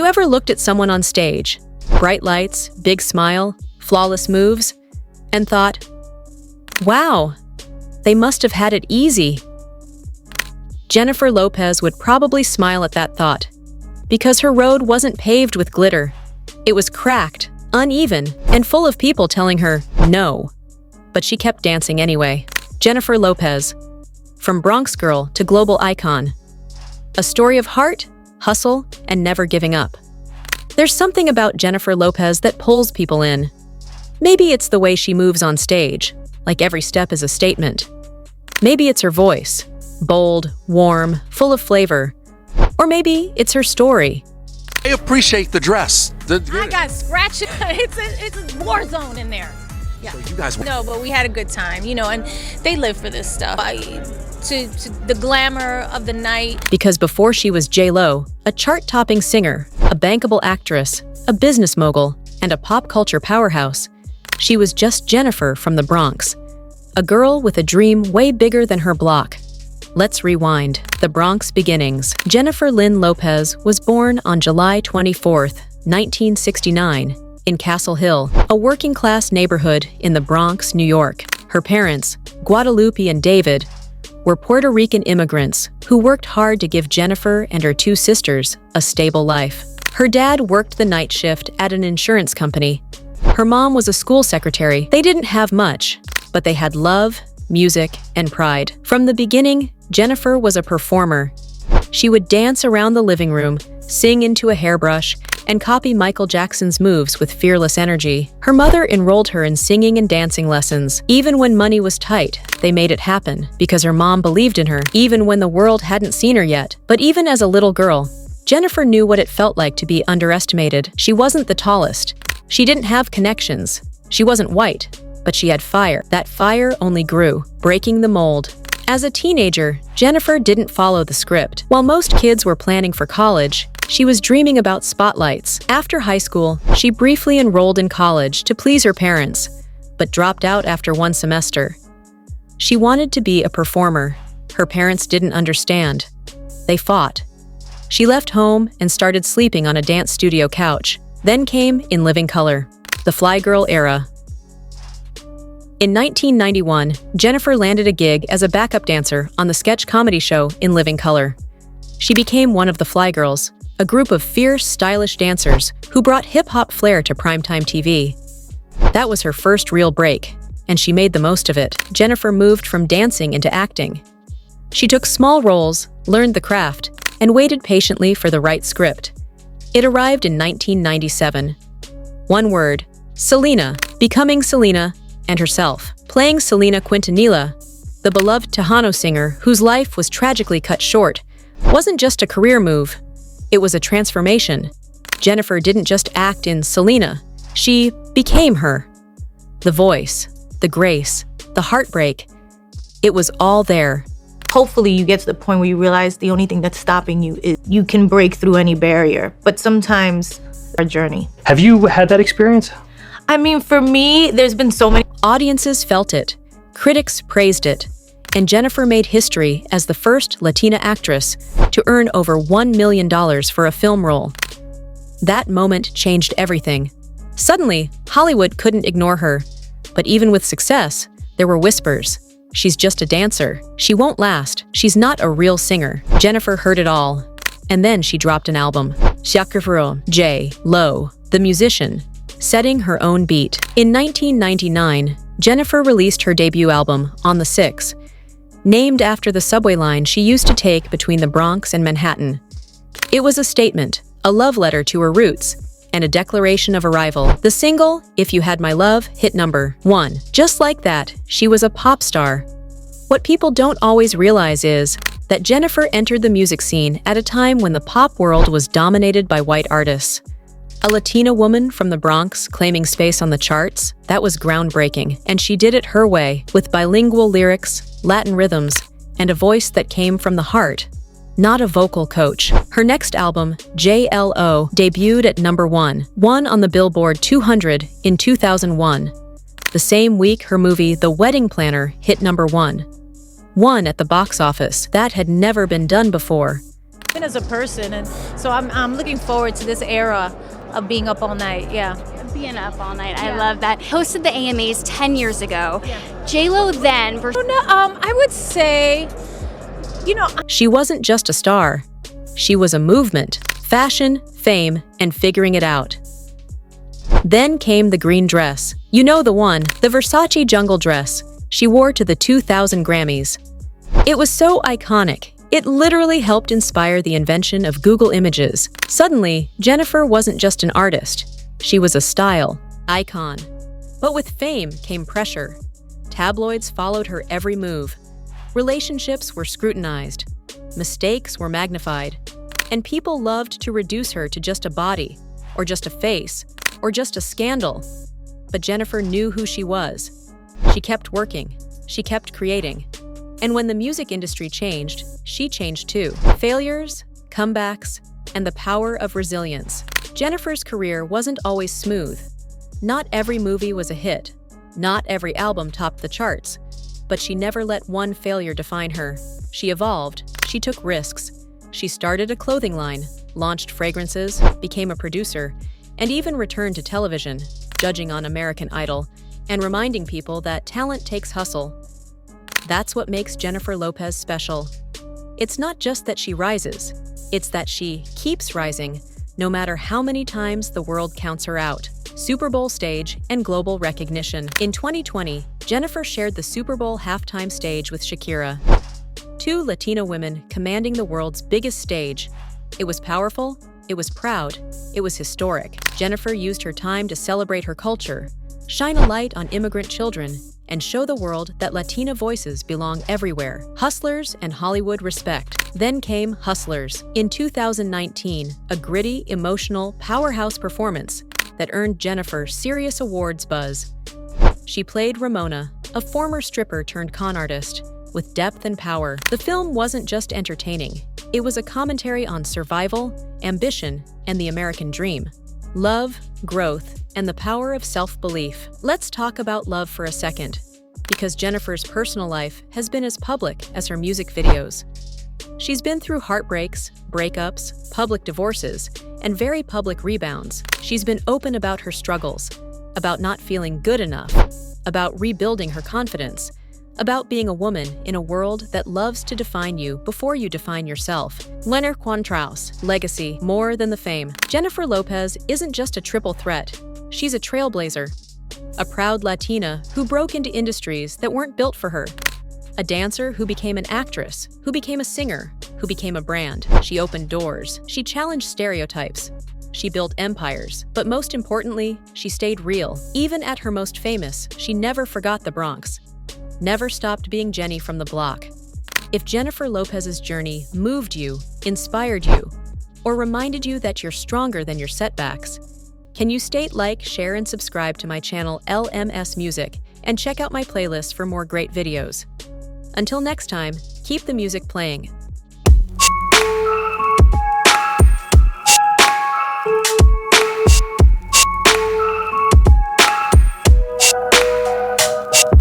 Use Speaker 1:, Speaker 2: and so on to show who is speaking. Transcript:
Speaker 1: ever looked at someone on stage, bright lights, big smile, flawless moves, and thought, wow, they must have had it easy? Jennifer Lopez would probably smile at that thought, because her road wasn't paved with glitter. It was cracked, uneven, and full of people telling her no. But she kept dancing anyway. Jennifer Lopez, from Bronx girl to global icon. A story of heart, hustle, and never giving up. There's something about Jennifer Lopez that pulls people in. Maybe it's the way she moves on stage, like every step is a statement. Maybe it's her voice, bold, warm, full of flavor. Or maybe it's her story.
Speaker 2: I appreciate the dress.
Speaker 3: I got scratches. It's a war zone in there. Yeah.
Speaker 2: So you guys...
Speaker 3: No, but we had a good time, and they live for this stuff. To the glamour of the night.
Speaker 1: Because before she was J-Lo, a chart-topping singer, a bankable actress, a business mogul, and a pop culture powerhouse, she was just Jennifer from the Bronx, a girl with a dream way bigger than her block. Let's rewind. The Bronx beginnings. Jennifer Lynn Lopez was born on July 24, 1969, in Castle Hill, a working-class neighborhood in the Bronx, New York. Her parents, Guadalupe and David, were Puerto Rican immigrants who worked hard to give Jennifer and her two sisters a stable life. Her dad worked the night shift at an insurance company. Her mom was a school secretary. They didn't have much, but they had love, music, and pride. From the beginning, Jennifer was a performer. She would dance around the living room, sing into a hairbrush, and copy Michael Jackson's moves with fearless energy. Her mother enrolled her in singing and dancing lessons. Even when money was tight, they made it happen because her mom believed in her, even when the world hadn't seen her yet. But even as a little girl, Jennifer knew what it felt like to be underestimated. She wasn't the tallest. She didn't have connections. She wasn't white, but she had fire. That fire only grew, breaking the mold. As a teenager, Jennifer didn't follow the script. While most kids were planning for college, she was dreaming about spotlights. After high school, she briefly enrolled in college to please her parents, but dropped out after one semester. She wanted to be a performer. Her parents didn't understand. They fought. She left home and started sleeping on a dance studio couch. Then came In Living Color, the Fly Girl era. In 1991, Jennifer landed a gig as a backup dancer on the sketch comedy show In Living Color. She became one of the Fly Girls, a group of fierce, stylish dancers who brought hip-hop flair to primetime TV. That was her first real break, and she made the most of it. Jennifer moved from dancing into acting. She took small roles, learned the craft, and waited patiently for the right script. It arrived in 1997. One word: Selena, becoming Selena and herself. Playing Selena Quintanilla, the beloved Tejano singer whose life was tragically cut short, wasn't just a career move. It was a transformation. Jennifer didn't just act in Selena. She became her. The voice, the grace, the heartbreak, it was all there.
Speaker 4: Hopefully you get to the point where you realize the only thing that's stopping you is you can break through any barrier, but sometimes our journey.
Speaker 5: Have you had that experience?
Speaker 4: I mean, for me, there's been so many.
Speaker 1: Audiences felt it. Critics praised it. And Jennifer made history as the first Latina actress to earn over $1 million for a film role. That moment changed everything. Suddenly, Hollywood couldn't ignore her. But even with success, there were whispers. She's just a dancer. She won't last. She's not a real singer. Jennifer heard it all. And then she dropped an album. J-Lo, the musician, setting her own beat. In 1999, Jennifer released her debut album, On the Six, named after the subway line she used to take between the Bronx and Manhattan. It was a statement, a love letter to her roots, and a declaration of arrival. The single, If You Had My Love, hit #1. Just like that, she was a pop star. What people don't always realize is that Jennifer entered the music scene at a time when the pop world was dominated by white artists. A Latina woman from the Bronx claiming space on the charts, that was groundbreaking, and she did it her way, with bilingual lyrics, Latin rhythms, and a voice that came from the heart, not a vocal coach. Her next album, J-Lo, debuted at #1, won on the Billboard 200 in 2001. The same week, her movie The Wedding Planner hit #1. Won at the box office. That had never been done before.
Speaker 3: And as a person, and so I'm looking forward to this era of being up all night. Yeah.
Speaker 5: Being up all night. I love that. Hosted the AMAs 10 years ago. J-Lo then versus...
Speaker 3: I would say,
Speaker 1: She wasn't just a star. She was a movement, fashion, fame, and figuring it out. Then came the green dress. You know the one, the Versace jungle dress she wore to the 2000 Grammys. It was so iconic. It literally helped inspire the invention of Google Images. Suddenly, Jennifer wasn't just an artist. She was a style icon. But with fame came pressure. Tabloids followed her every move. Relationships were scrutinized. Mistakes were magnified. And people loved to reduce her to just a body, or just a face, or just a scandal. But Jennifer knew who she was. She kept working. She kept creating. And when the music industry changed, she changed too. Failures, comebacks, and the power of resilience. Jennifer's career wasn't always smooth. Not every movie was a hit. Not every album topped the charts. But she never let one failure define her. She evolved. She took risks. She started a clothing line, launched fragrances, became a producer, and even returned to television, judging on American Idol, and reminding people that talent takes hustle. That's what makes Jennifer Lopez special. It's not just that she rises, it's that she keeps rising, no matter how many times the world counts her out. Super Bowl stage and global recognition. In 2020, Jennifer shared the Super Bowl halftime stage with Shakira. Two Latina women commanding the world's biggest stage. It was powerful, it was proud, it was historic. Jennifer used her time to celebrate her culture, shine a light on immigrant children, and show the world that Latina voices belong everywhere. Hustlers and Hollywood respect. Then came Hustlers. In 2019, a gritty, emotional, powerhouse performance that earned Jennifer serious awards buzz. She played Ramona, a former stripper turned con artist, with depth and power. The film wasn't just entertaining. It was a commentary on survival, ambition, and the American dream. Love, growth, and the power of self-belief. Let's talk about love for a second, because Jennifer's personal life has been as public as her music videos. She's been through heartbreaks, breakups, public divorces, and very public rebounds. She's been open about her struggles, about not feeling good enough, about rebuilding her confidence, about being a woman in a world that loves to define you before you define yourself. Leonard Quantraus, legacy, more than the fame. Jennifer Lopez isn't just a triple threat. She's a trailblazer. A proud Latina who broke into industries that weren't built for her. A dancer who became an actress, who became a singer, who became a brand. She opened doors. She challenged stereotypes. She built empires. But most importantly, she stayed real. Even at her most famous, she never forgot the Bronx. Never stopped being Jenny from the block. If Jennifer Lopez's journey moved you, inspired you, or reminded you that you're stronger than your setbacks, can you state, like, share, and subscribe to my channel LMS Music, and check out my playlist for more great videos. Until next time, keep the music playing.